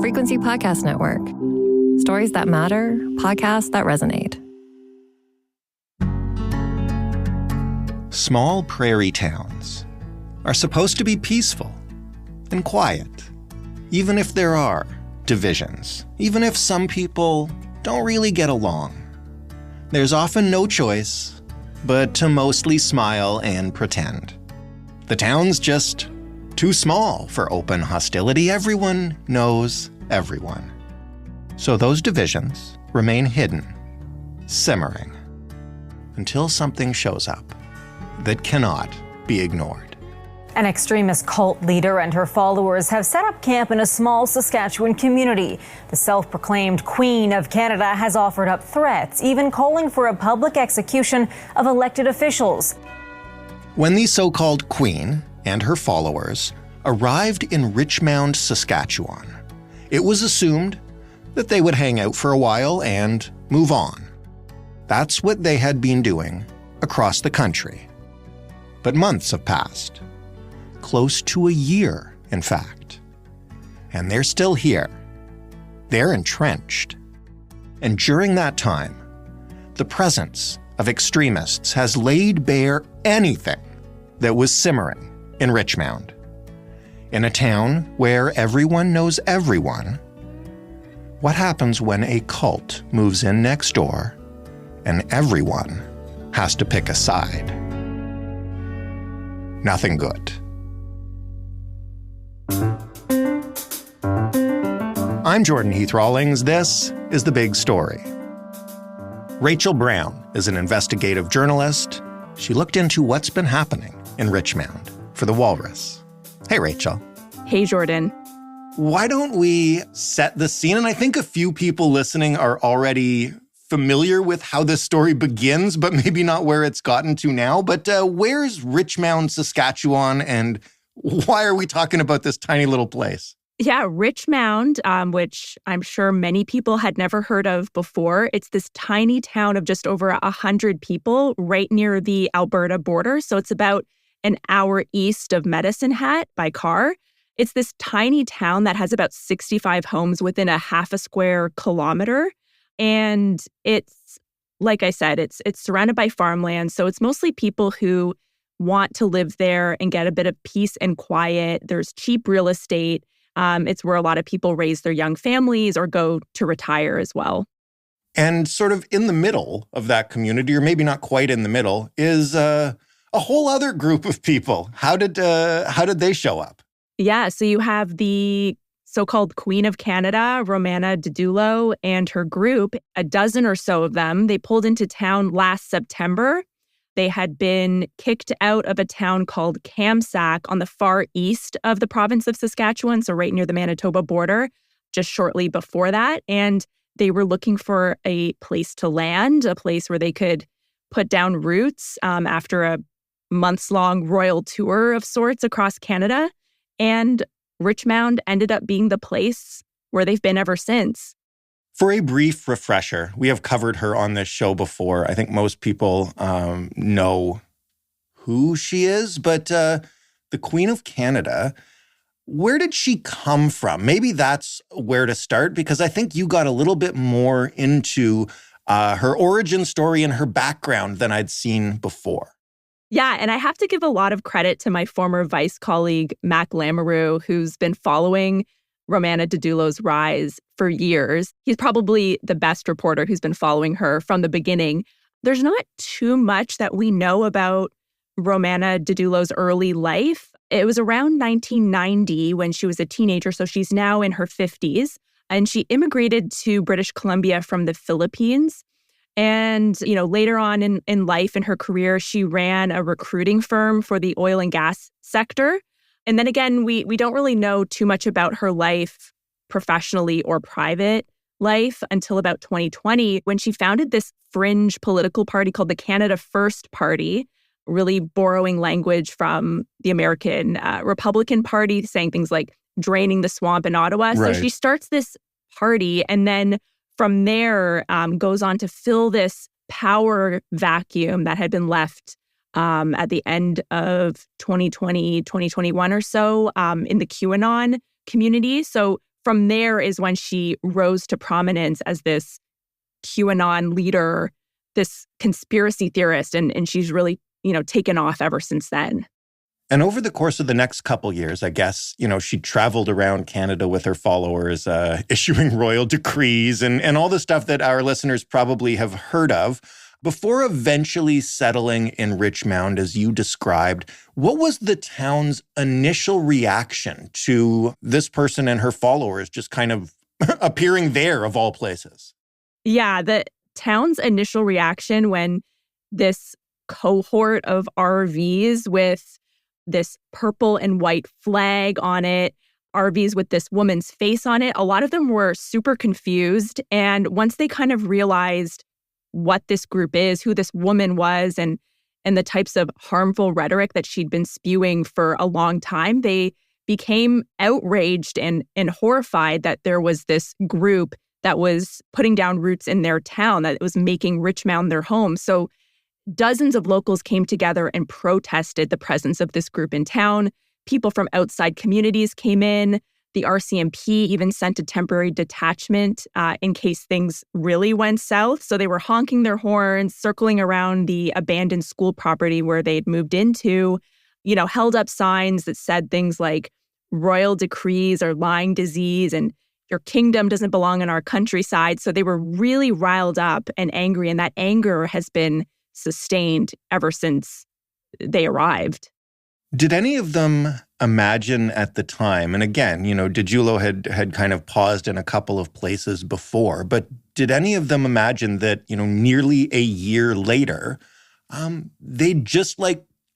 Frequency Podcast Network. Stories that matter, podcasts that resonate. Small prairie towns are supposed to be peaceful and quiet, even if there are divisions, even if some people don't really get along. There's often no choice but to mostly smile and pretend. The town's just too small for open hostility. Everyone knows everyone. So those divisions remain hidden, simmering, until something shows up that cannot be ignored. An extremist cult leader and her followers have set up camp in a small Saskatchewan community. The self-proclaimed Queen of Canada has offered up threats, even calling for a public execution of elected officials. When the so-called Queen and her followers arrived in Richmound, Saskatchewan, it was assumed that they would hang out for a while and move on. That's what they had been doing across the country. But months have passed. Close to a year, in fact. And they're still here. They're entrenched. And during that time, the presence of extremists has laid bare anything that was simmering in Richmound. In a town where everyone knows everyone, what happens when a cult moves in next door and everyone has to pick a side? Nothing good. I'm Jordan Heath Rawlings. This is The Big Story. Rachel Browne is an investigative journalist. She looked into what's been happening in Richmound for the Walrus. Hey, Rachel. Hey, Jordan. Why don't we set the scene? And I think a few people listening are already familiar with how this story begins, but maybe not where it's gotten to now. But where's Richmound, Saskatchewan, and why are we talking about this tiny little place? Yeah, Richmound, which I'm sure many people had never heard of before. It's this tiny town of just over 100 people right near the Alberta border. So it's about an hour east of Medicine Hat by car. It's this tiny town that has about 65 homes within a half a square kilometer. And it's, like I said, it's surrounded by farmland. So it's mostly people who want to live there and get a bit of peace and quiet. There's cheap real estate. It's where a lot of people raise their young families or go to retire as well. And sort of in the middle of that community, or maybe not quite in the middle, is a whole other group of people. How did they show up? Yeah, so you have the so-called Queen of Canada, Romana Didulo, and her group, a dozen or so of them. They pulled into town last September. They had been kicked out of a town called Kamsack on the far east of the province of Saskatchewan, so right near the Manitoba border, just shortly before that. And they were looking for a place to land, a place where they could put down roots after a months-long royal tour of sorts across Canada. And Richmound ended up being the place where they've been ever since. For a brief refresher, we have covered her on this show before. I think most people know who she is, but the Queen of Canada, where did she come from? Maybe that's where to start, because I think you got a little bit more into her origin story and her background than I'd seen before. Yeah, and I have to give a lot of credit to my former vice colleague, Mac Lamoureux, who's been following Romana Didulo's rise for years. He's probably the best reporter who's been following her from the beginning. There's not too much that we know about Romana Didulo's early life. It was around 1990 when she was a teenager, so she's now in her 50s. And she immigrated to British Columbia from the Philippines. And, later on in life, in her career, she ran a recruiting firm for the oil and gas sector. And then again, we don't really know too much about her life, professionally or private life, until about 2020, when she founded this fringe political party called the Canada First Party, really borrowing language from the American Republican Party, saying things like draining the swamp in Ottawa. Right. So she starts this party and then from there goes on to fill this power vacuum that had been left at the end of 2020, 2021 or so in the QAnon community. So from there is when she rose to prominence as this QAnon leader, this conspiracy theorist, and she's really, taken off ever since then. And over the course of the next couple years, I guess, she traveled around Canada with her followers, issuing royal decrees and all the stuff that our listeners probably have heard of. Before eventually settling in Richmound, as you described, what was the town's initial reaction to this person and her followers just kind of appearing there, of all places? Yeah, the town's initial reaction when this cohort of RVs with this purple and white flag on it, RVs with this woman's face on it, a lot of them were super confused. And once they kind of realized what this group is, who this woman was, and the types of harmful rhetoric that she'd been spewing for a long time, they became outraged and horrified that there was this group that was putting down roots in their town, that it was making Richmound their home. So dozens of locals came together and protested the presence of this group in town. People from outside communities came in. The RCMP even sent a temporary detachment in case things really went south. So they were honking their horns, circling around the abandoned school property where they'd moved into, held up signs that said things like royal decrees are lying disease and your kingdom doesn't belong in our countryside. So they were really riled up and angry. And that anger has been sustained ever since they arrived. Did any of them imagine at the time, and again, Didulo had kind of paused in a couple of places before, but did any of them imagine that, nearly a year later, they'd just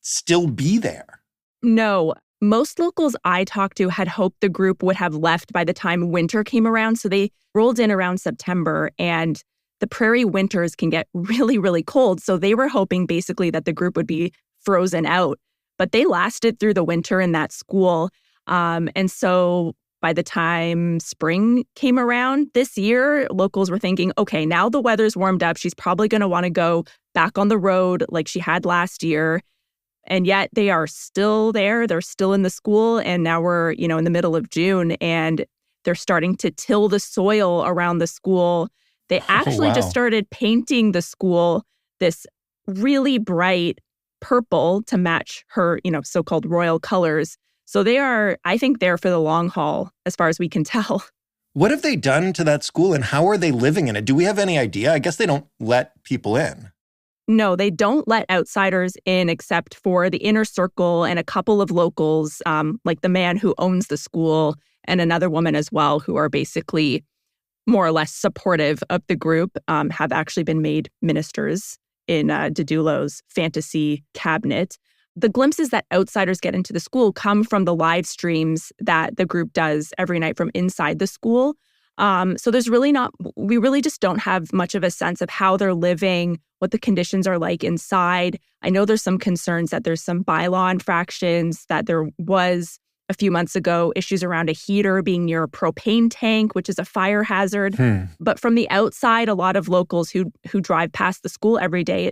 still be there? No. Most locals I talked to had hoped the group would have left by the time winter came around. So they rolled in around September, and the prairie winters can get really, really cold. So they were hoping basically that the group would be frozen out. But they lasted through the winter in that school. And so by the time spring came around this year, locals were thinking, okay, now the weather's warmed up. She's probably going to want to go back on the road like she had last year. And yet they are still there. They're still in the school. And now we're, in the middle of June, and they're starting to till the soil around the school. They actually just started painting the school this really bright purple to match her, so-called royal colors. So they are, I think, there for the long haul, as far as we can tell. What have they done to that school, and how are they living in it? Do we have any idea? I guess they don't let people in. No, they don't let outsiders in except for the inner circle and a couple of locals, like the man who owns the school and another woman as well, who are basically more or less supportive of the group, have actually been made ministers in Didulo's fantasy cabinet. The glimpses that outsiders get into the school come from the live streams that the group does every night from inside the school. So we really just don't have much of a sense of how they're living, what the conditions are like inside. I know there's some concerns that there's some bylaw infractions, that there was a few months ago issues around a heater being near a propane tank, which is a fire hazard. But from the outside, a lot of locals who drive past the school every day,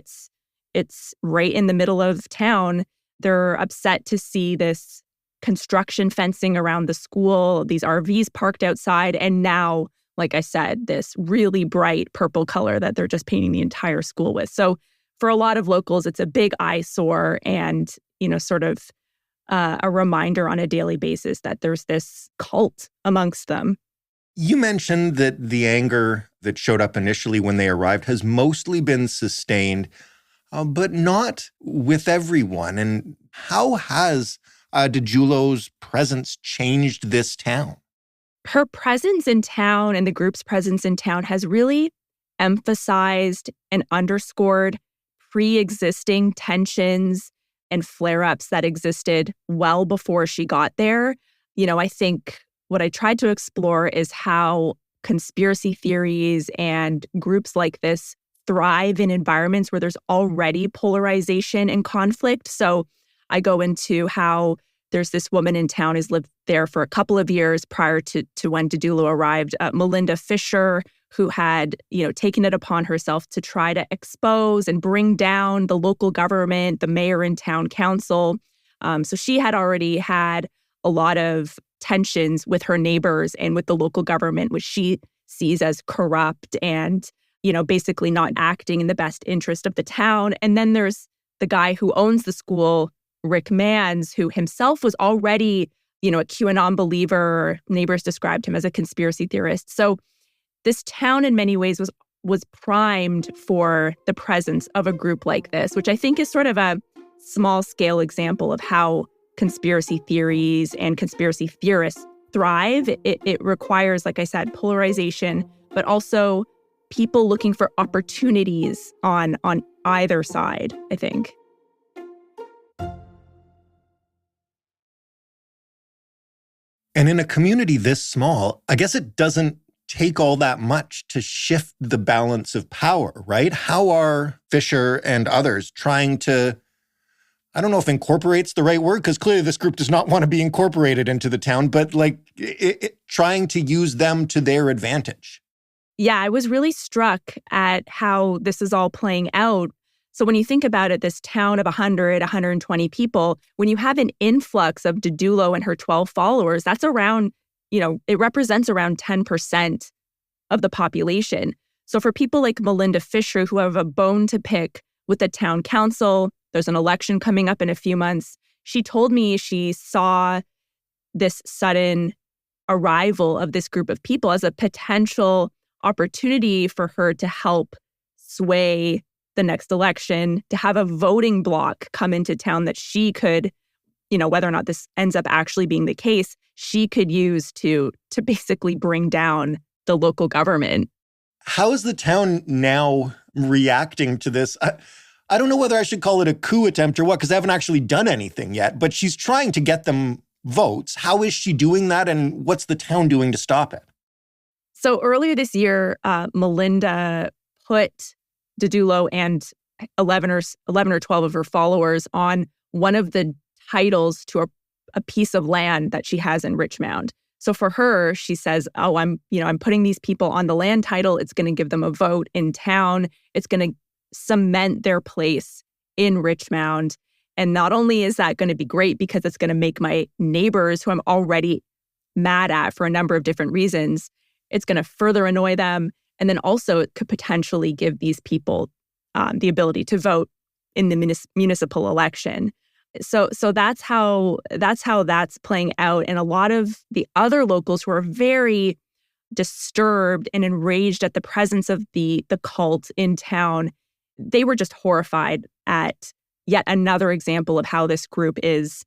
it's right in the middle of town. They're upset to see this construction fencing around the school, these RVs parked outside, and now, like I said, this really bright purple color that they're just painting the entire school with. So for a lot of locals, it's a big eyesore and, sort of a reminder on a daily basis that there's this cult amongst them. You mentioned that the anger that showed up initially when they arrived has mostly been sustained, but not with everyone. And how has Didulo's presence changed this town? Her presence in town and the group's presence in town has really emphasized and underscored pre-existing tensions and flare-ups that existed well before she got there. I think what I tried to explore is how conspiracy theories and groups like this thrive in environments where there's already polarization and conflict. So I go into how there's this woman in town who's lived there for a couple of years prior to when Didulo arrived, Melinda Fisher, who had, taken it upon herself to try to expose and bring down the local government, the mayor and town council. So she had already had a lot of tensions with her neighbors and with the local government, which she sees as corrupt and, basically not acting in the best interest of the town. And then there's the guy who owns the school, Rick Mans, who himself was already, a QAnon believer. Neighbors described him as a conspiracy theorist. So this town in many ways was primed for the presence of a group like this, which I think is sort of a small-scale example of how conspiracy theories and conspiracy theorists thrive. It requires, like I said, polarization, but also people looking for opportunities on either side, I think. And in a community this small, I guess it doesn't take all that much to shift the balance of power, right? How are Fisher and others trying to, I don't know if incorporate's the right word, because clearly this group does not want to be incorporated into the town, but trying to use them to their advantage? Yeah, I was really struck at how this is all playing out. So when you think about it, this town of 120 people, when you have an influx of Didulo and her 12 followers, that's around, it represents around 10% of the population. So for people like Melinda Fisher, who have a bone to pick with the town council, there's an election coming up in a few months. She told me she saw this sudden arrival of this group of people as a potential opportunity for her to help sway the next election, to have a voting bloc come into town that she could, whether or not this ends up actually being the case, she could use to basically bring down the local government. How is the town now reacting to this? I don't know whether I should call it a coup attempt or what, because I haven't actually done anything yet, but she's trying to get them votes. How is she doing that, and what's the town doing to stop it? So earlier this year, Melinda put Didulo and 11 or 12 of her followers on one of the titles to a piece of land that she has in Richmound. So for her, she says, I'm putting these people on the land title. It's going to give them a vote in town. It's going to cement their place in Richmound. And not only is that going to be great because it's going to make my neighbors, who I'm already mad at for a number of different reasons, it's going to further annoy them. And then also it could potentially give these people the ability to vote in the municipal election. So that's how that's playing out. And a lot of the other locals who are very disturbed and enraged at the presence of the cult in town, they were just horrified at yet another example of how this group is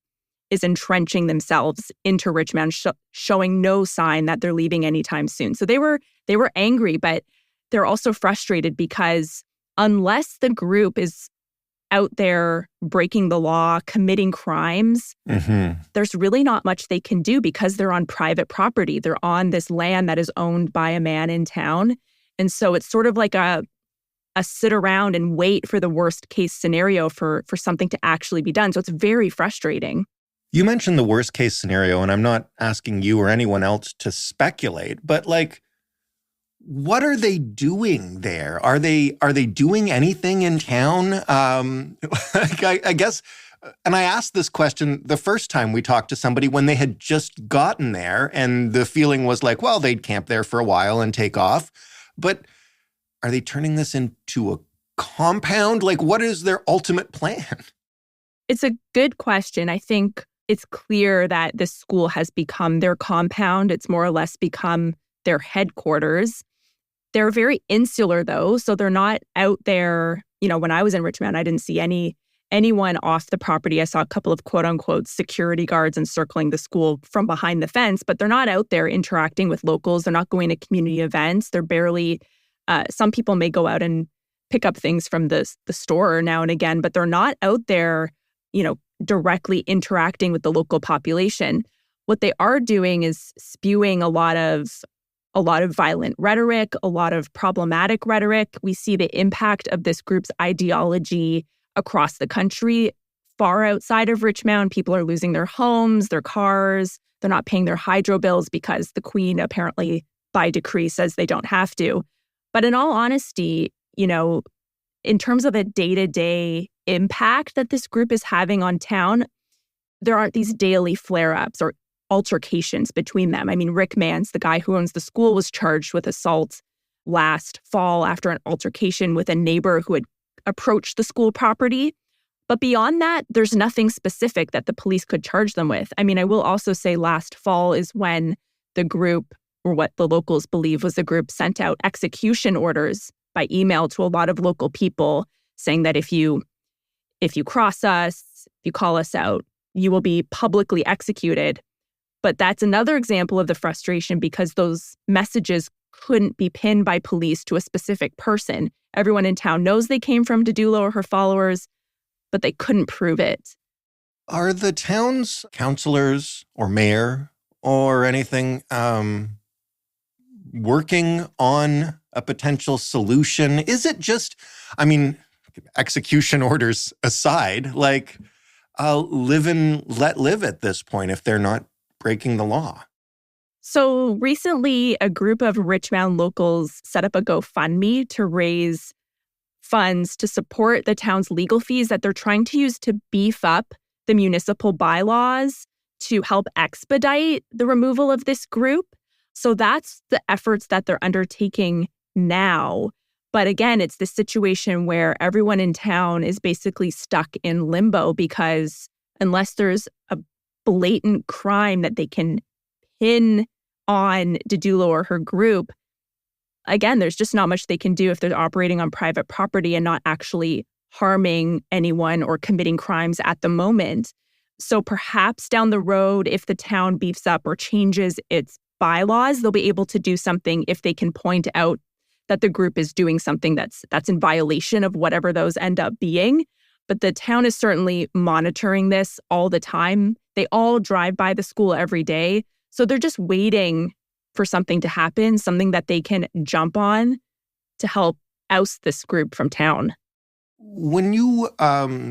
entrenching themselves into Richmond, showing no sign that they're leaving anytime soon. So they were angry, but they're also frustrated because unless the group is out there breaking the law, committing crimes, there's really not much they can do because they're on private property. They're on this land that is owned by a man in town. And so it's sort of like a sit around and wait for the worst case scenario for something to actually be done. So it's very frustrating. You mentioned the worst case scenario, and I'm not asking you or anyone else to speculate, but what are they doing there? Are they doing anything in town? I guess, and I asked this question the first time we talked to somebody when they had just gotten there, and the feeling was like, well, they'd camp there for a while and take off. But are they turning this into a compound? What is their ultimate plan? It's a good question. I think it's clear that this school has become their compound. It's more or less become their headquarters. They're very insular, though, so they're not out there. When I was in Richmond, I didn't see anyone off the property. I saw a couple of quote-unquote security guards encircling the school from behind the fence, but they're not out there interacting with locals. They're not going to community events. They're barely, some people may go out and pick up things from the store now and again, but they're not out there, directly interacting with the local population. What they are doing is spewing a lot of violent rhetoric, a lot of problematic rhetoric. We see the impact of this group's ideology across the country. Far outside of Richmond, people are losing their homes, their cars. They're not paying their hydro bills because the Queen apparently by decree says they don't have to. But in all honesty, in terms of a day-to-day impact that this group is having on town, there aren't these daily flare-ups or altercations between them. I mean, Rick Mans, the guy who owns the school, was charged with assault last fall after an altercation with a neighbor who had approached the school property. But beyond that, there's nothing specific that the police could charge them with. I mean, I will also say last fall is when the group, or what the locals believe was the group, sent out execution orders by email to a lot of local people saying that if you cross us, if you call us out, you will be publicly executed. But that's another example of the frustration because those messages couldn't be pinned by police to a specific person. Everyone in town knows they came from Didulo or her followers, but they couldn't prove it. Are the town's councillors or mayor or anything working on a potential solution? Is it just, I mean, execution orders aside, like live and let live at this point if they're not breaking the law? So recently, a group of Richmound locals set up a GoFundMe to raise funds to support the town's legal fees that they're trying to use to beef up the municipal bylaws to help expedite the removal of this group. So that's the efforts that they're undertaking now. But again, it's this situation where everyone in town is basically stuck in limbo because unless there's a blatant crime that they can pin on Didulo or her group, again, there's just not much they can do if they're operating on private property and not actually harming anyone or committing crimes at the moment. So perhaps down the road, if the town beefs up or changes its bylaws, they'll be able to do something if they can point out that the group is doing something that's in violation of whatever those end up being. But the town is certainly monitoring this all the time. They all drive by the school every day. So they're just waiting for something to happen, something that they can jump on to help oust this group from town. When you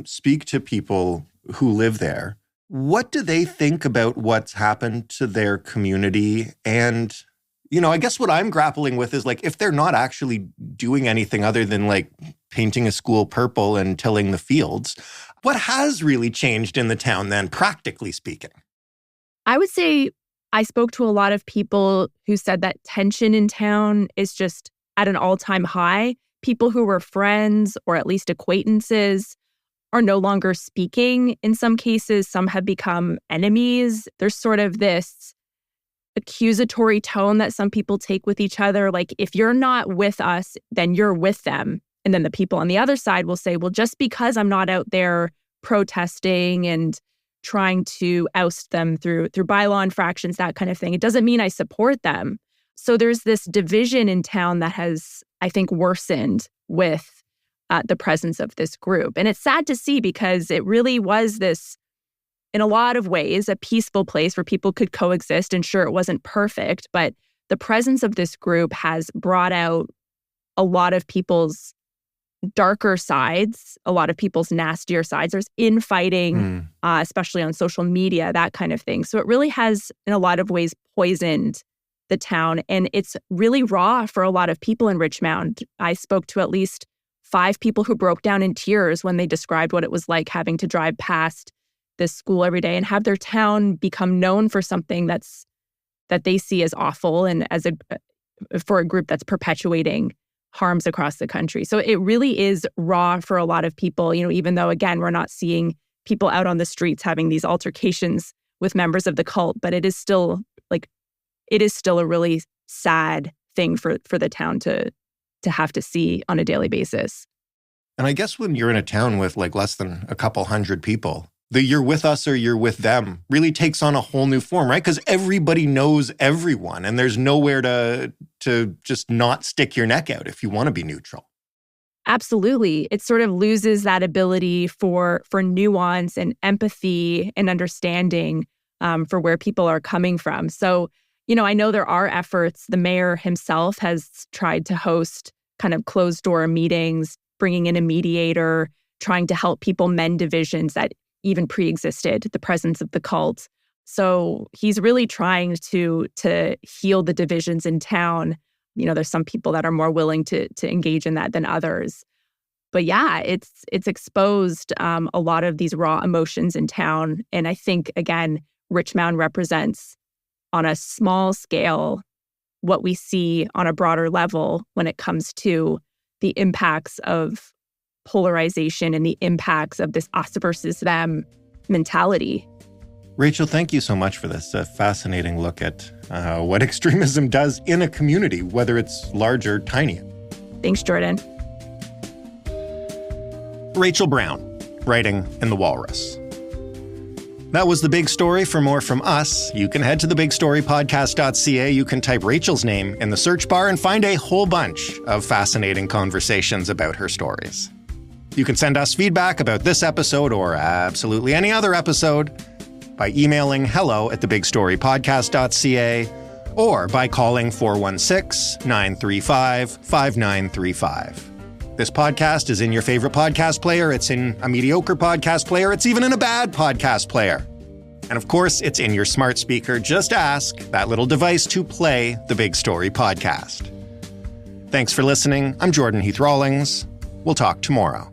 speak to people who live there, what do they think about what's happened to their community? And, you know, I guess what I'm grappling with is like, if they're not actually doing anything other than like painting a school purple and tilling the fields, what has really changed in the town then, practically speaking? I would say I spoke to a lot of people who said that tension in town is just at an all-time high. People who were friends or at least acquaintances are no longer speaking. In some cases, some have become enemies. There's sort of this accusatory tone that some people take with each other. Like, if you're not with us, then you're with them. And then the people on the other side will say, well, just because I'm not out there protesting and trying to oust them through bylaw infractions, that kind of thing, it doesn't mean I support them. So there's this division in town that has, I think, worsened with the presence of this group. And it's sad to see because it really was this, in a lot of ways, a peaceful place where people could coexist. And sure, it wasn't perfect, but the presence of this group has brought out a lot of people's darker sides, a lot of people's nastier sides. There's infighting, especially on social media, that kind of thing. So it really has, in a lot of ways, poisoned the town. And it's really raw for a lot of people in Richmound. I spoke to at least 5 people who broke down in tears when they described what it was like having to drive past this school every day and have their town become known for something that they see as awful and as for a group that's perpetuating harms across the country. So it really is raw for a lot of people, you know, even though, again, we're not seeing people out on the streets having these altercations with members of the cult, but it is still a really sad thing for the town to have to see on a daily basis. And I guess when you're in a town with like less than a couple hundred people, the you're with us or you're with them really takes on a whole new form, right? Because everybody knows everyone and there's nowhere to just not stick your neck out if you want to be neutral. Absolutely. It sort of loses that ability for nuance and empathy and understanding for where people are coming from. So, you know, I know there are efforts. The mayor himself has tried to host kind of closed-door meetings, bringing in a mediator, trying to help people mend divisions that even pre-existed the presence of the cult. So he's really trying to heal the divisions in town. You know, there's some people that are more willing to engage in that than others. But yeah, it's exposed a lot of these raw emotions in town. And I think, again, Richmound represents on a small scale what we see on a broader level when it comes to the impacts of polarization and the impacts of this us versus them mentality. Rachel, thank you so much for this. A fascinating look at what extremism does in a community, whether it's large or tiny. Thanks, Jordan. Rachel Browne, writing in The Walrus. That was The Big Story. For more from us, you can head to thebigstorypodcast.ca. You can type Rachel's name in the search bar and find a whole bunch of fascinating conversations about her stories. You can send us feedback about this episode or absolutely any other episode by emailing hello@thebigstorypodcast.ca or by calling 416-935-5935. This podcast is in your favorite podcast player. It's in a mediocre podcast player. It's even in a bad podcast player. And of course, it's in your smart speaker. Just ask that little device to play The Big Story Podcast. Thanks for listening. I'm Jordan Heath Rawlings. We'll talk tomorrow.